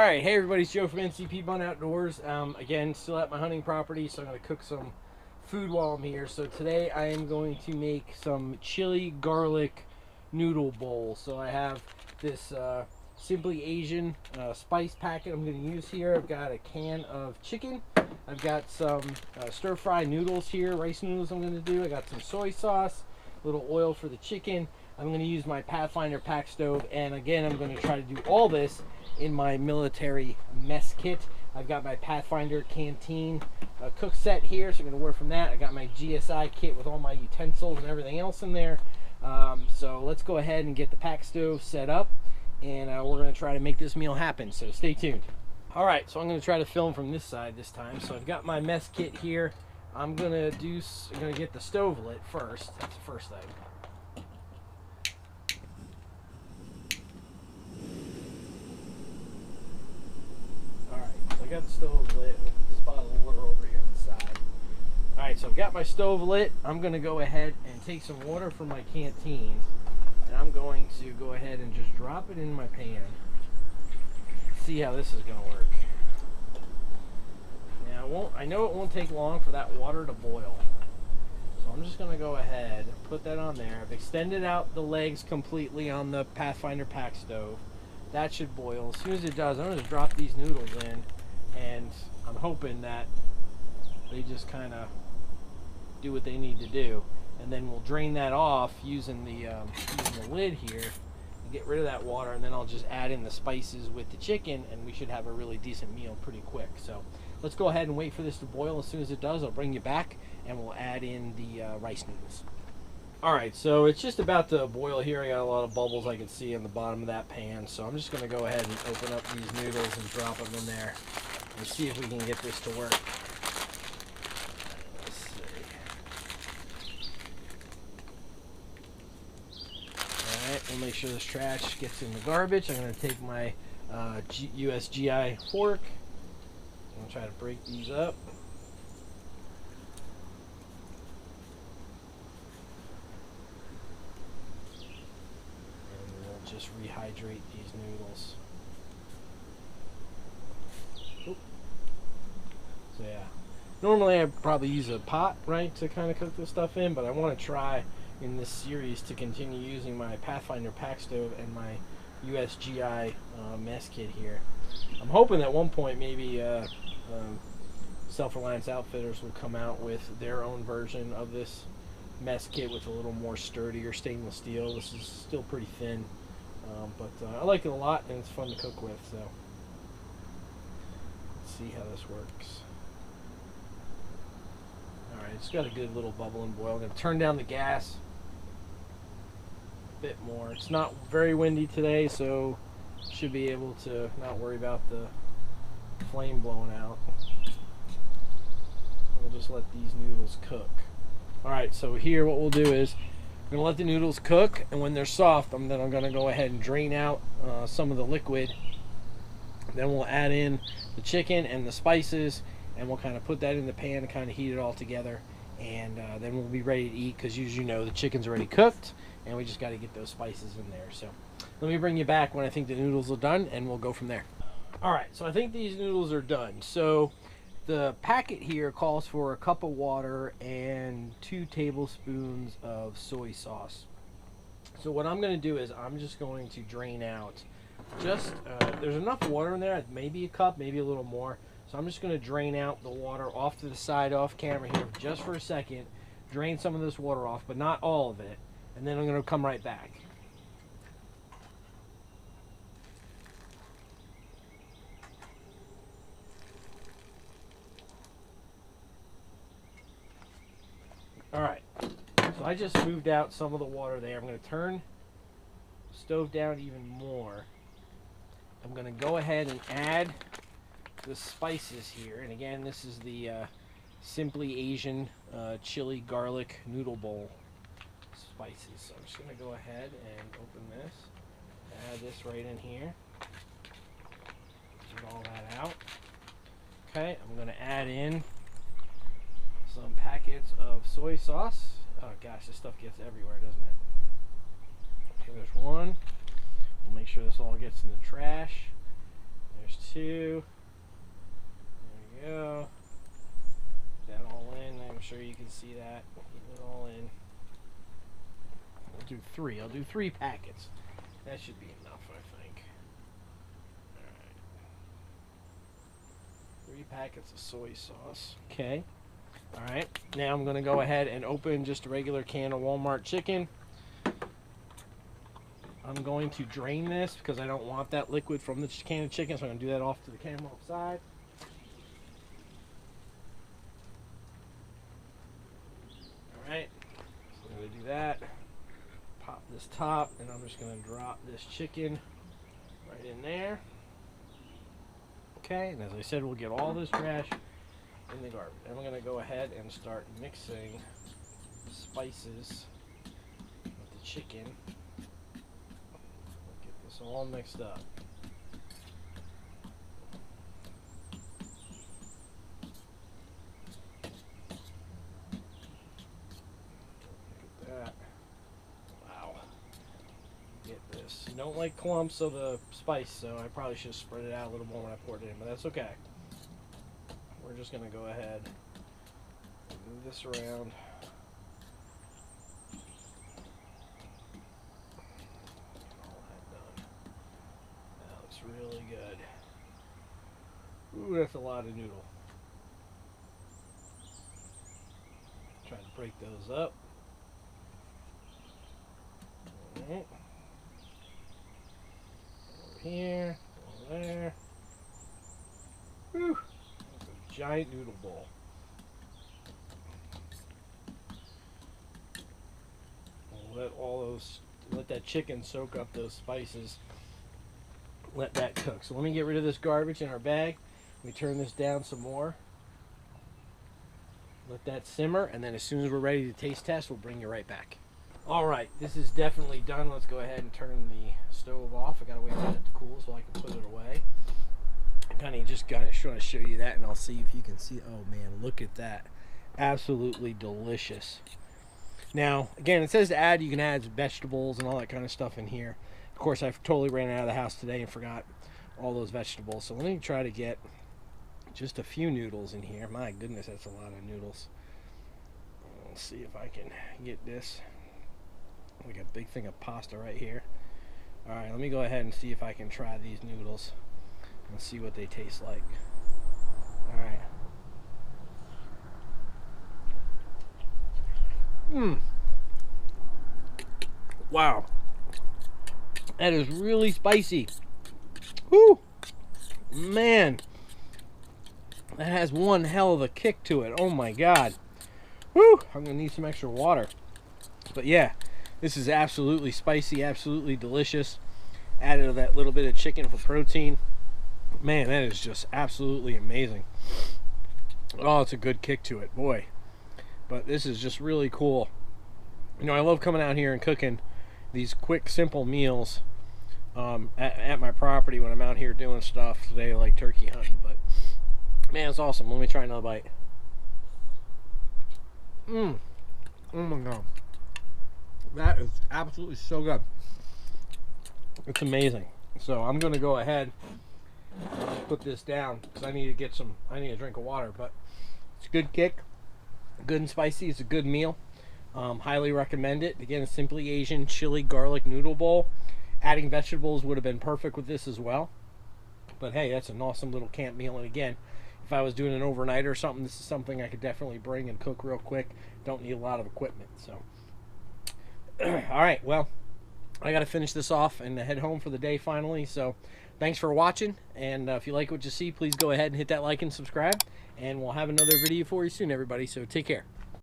Alright, hey everybody, it's Joe from NCP Bun Outdoors. Again, still at my hunting property, so I'm going to cook some food while I'm here. So today I am going to make some chili garlic noodle bowl. So I have this Simply Asian spice packet I'm going to use here. I've got a can of chicken. I've got some stir-fry noodles here, rice noodles I'm going to do. I got some soy sauce, a little oil for the chicken. I'm going to use my Pathfinder pack stove, and again I'm going to try to do all this in my military mess kit. I've got my Pathfinder canteen cook set here, so I'm going to work from that. I got my GSI kit with all my utensils and everything else in there. So let's go ahead and get the pack stove set up, and we're going to try to make this meal happen, so stay tuned. Alright, so I'm going to try to film from this side this time. So I've got my mess kit here. I'm going to get the stove lit first. That's the first thing. I got the stove lit. I'm going to put this bottle of water over here on the side. Alright, so I've got my stove lit. I'm going to go ahead and take some water from my canteen, and I'm going to go ahead and just drop it in my pan. See how this is going to work. Now, I know it won't take long for that water to boil. So I'm just going to go ahead and put that on there. I've extended out the legs completely on the Pathfinder pack stove. That should boil. As soon as it does, I'm going to drop these noodles in. And I'm hoping that they just kind of do what they need to do, and then we'll drain that off using the lid here and get rid of that water, and then I'll just add in the spices with the chicken, and we should have a really decent meal pretty quick. So let's go ahead and wait for this to boil. As soon as it does, I'll bring you back and we'll add in the rice noodles. Alright, so it's just about to boil here. I got a lot of bubbles I can see on the bottom of that pan, so I'm just going to go ahead and open up these noodles and drop them in there and see if we can get this to work. Let's see. Alright, we'll make sure this trash gets in the garbage. I'm going to take my USGI fork. I'm going to try to break these up. And we'll just rehydrate these noodles. So yeah, normally I probably use a pot, right, to kind of cook this stuff in, but I want to try in this series to continue using my Pathfinder pack stove and my USGI mess kit here. I'm hoping at one point maybe Self-Reliance Outfitters will come out with their own version of this mess kit with a little more sturdier stainless steel. This is still pretty thin, but I like it a lot, and it's fun to cook with. So let's see how this works. Alright, it's got a good little bubble and boil. I'm going to turn down the gas a bit more. It's not very windy today, so should be able to not worry about the flame blowing out. We'll just let these noodles cook. Alright, so here what we'll do is I'm going to let the noodles cook, and when they're soft, then I'm going to go ahead and drain out some of the liquid. Then we'll add in the chicken and the spices, and we'll kind of put that in the pan and kind of heat it all together, and then we'll be ready to eat, because as you know, the chicken's already cooked and we just got to get those spices in there. So let me bring you back when I think the noodles are done, and we'll go from there. Alright, so I think these noodles are done. So the packet here calls for a cup of water and 2 tablespoons of soy sauce. So what I'm going to do is I'm just going to drain out just there's enough water in there, maybe a cup, maybe a little more. So I'm just going to drain out the water off to the side off camera here just for a second. Drain some of this water off, but not all of it. And then I'm going to come right back. Alright, so I just moved out some of the water there. I'm going to turn the stove down even more. I'm going to go ahead and add the spices here, and again, this is the Simply Asian chili garlic noodle bowl spices. So I'm just going to go ahead and open this, add this right in here, get all that out. Okay, I'm going to add in some packets of soy sauce. Oh gosh, this stuff gets everywhere, doesn't it? Okay, there's one. We'll make sure this all gets in the trash. There's 2. There we go. Put that all in. I'm sure you can see that. Get it all in. I'll do 3. I'll do 3 packets. That should be enough, I think. Alright. 3 packets of soy sauce. Okay. Alright. Now I'm going to go ahead and open just a regular can of Walmart chicken. I'm going to drain this because I don't want that liquid from the can of chicken, so I'm going to do that off to the camera side. Alright, so I'm going to do that. Pop this top, and I'm just going to drop this chicken right in there. Okay, and as I said, we'll get all this trash in the garbage. And we're going to go ahead and start mixing spices with the chicken. It's all mixed up. Look at that. Wow. Get this. You don't like clumps of the spice, so I probably should have spread it out a little more when I poured it in, but that's okay. We're just going to go ahead and move this around. Really good. Ooh, that's a lot of noodle. Try to break those up. Alright. Over here, over there. Whew. That's a giant noodle bowl. We'll let that chicken soak up those spices. Let that cook. So let me get rid of this garbage in our bag. We turn this down some more. Let that simmer, and then as soon as we're ready to taste test, we'll bring you right back. Alright, this is definitely done. Let's go ahead and turn the stove off. I gotta wait for it to cool so I can put it away. I kind of want to show you that, and I'll see if you can see. Oh man, look at that. Absolutely delicious. Now, again, it says to add, you can add vegetables and all that kind of stuff in here. Of course, I totally ran out of the house today and forgot all those vegetables. So let me try to get just a few noodles in here. My goodness, that's a lot of noodles. Let's see if I can get this. Like a big thing of pasta right here. Alright, let me go ahead and see if I can try these noodles and see what they taste like. Alright. Wow. That is really spicy. Whew. Man. That has one hell of a kick to it. Oh my god. Whew. I'm going to need some extra water. But yeah, this is absolutely spicy, absolutely delicious. Added that little bit of chicken for protein. Man, that is just absolutely amazing. Oh, it's a good kick to it, boy. But this is just really cool. You know, I love coming out here and cooking these quick, simple meals at my property when I'm out here doing stuff today, like turkey hunting. But man, it's awesome. Let me try another bite. Oh my god, that is absolutely so good. It's amazing. So I'm gonna go ahead and put this down because I need to get some. I need a drink of water. But it's a good kick, good and spicy. It's a good meal. Highly recommend it. Again, a Simply Asian chili garlic noodle bowl. Adding vegetables would have been perfect with this as well. But hey, that's an awesome little camp meal. And again, if I was doing an overnight or something, this is something I could definitely bring and cook real quick. Don't need a lot of equipment. So, all right, well, I got to finish this off and head home for the day finally. So, thanks for watching. And if you like what you see, please go ahead and hit that like and subscribe. And we'll have another video for you soon, everybody. So, take care.